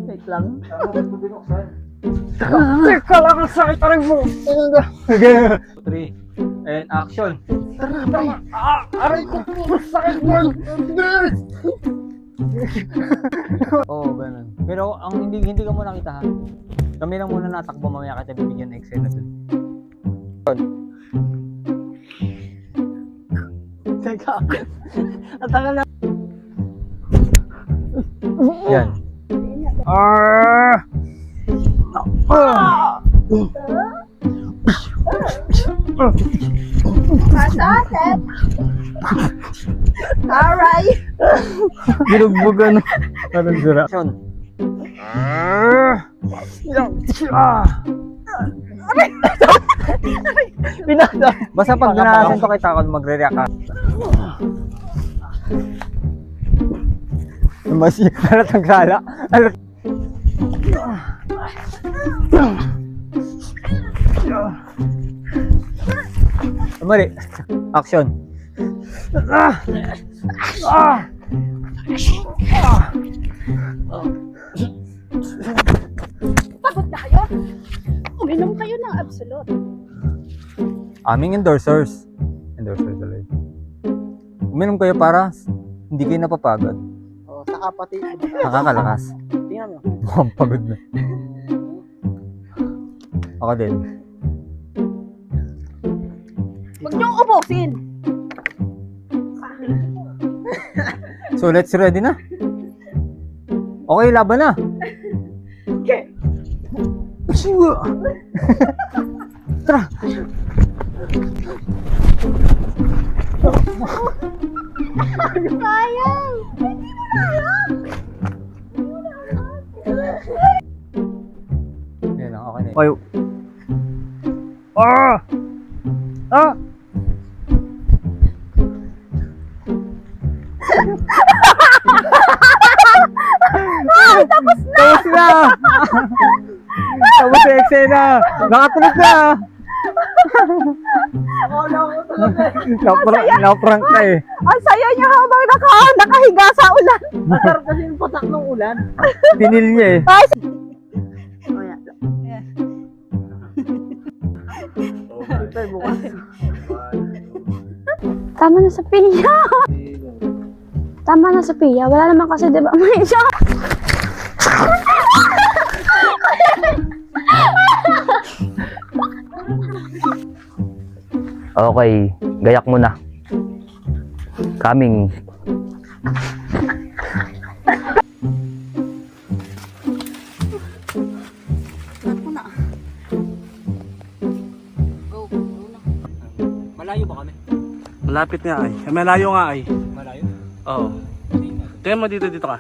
Wait lang. Teka lang, ang sakit aray mo. Okay. 3 and action. Tara, pre. Aray ko, sakit mo. Oo, ganun. Pero ang hindi ka muna kita ha. Kami lang muna natakbo, mamaya kita bibigyan ng eksena dun. Teka. Ang tagal na. Yan. Masaset. Alright. Binugbog ano. Parang sira. Action. Pinasa. Basta pag nanasan to kita ako magre-react ka. Mas halatang sala. Mari. Action. Pagod na kayo? Uminom kayo ng Absolute. Aming endorsers. Endorsers talaga. Uminom kayo para hindi kayo napapagod. Oh, saka pati. Nakakalakas. Tingnan mo. Mukhang pagod na. Ako din. Huwag niyong ubusin. So let's ready na. Okay, laban na. Okay. Tara. Sayang. Hindi mo na alam. Yan lang, okay na. Ay. Tapos na! Tapos na eksena! Nakatulog na! Na-prank ka eh. Ang saya niya habang nakahiga sa ulan. Masarap kasi yung patak ng ulan. Tinil niya eh. Ay, Oh, yeah. Tayo bukas. Tama na sa piya. Tama na sa piya. Wala naman kasi, di ba? May siya. Okay, gayak mo na. Coming. Malayo ba kami? Malapit nga ay. Malayo nga ay. Malayo? Oo. Tingnan mo dito ka.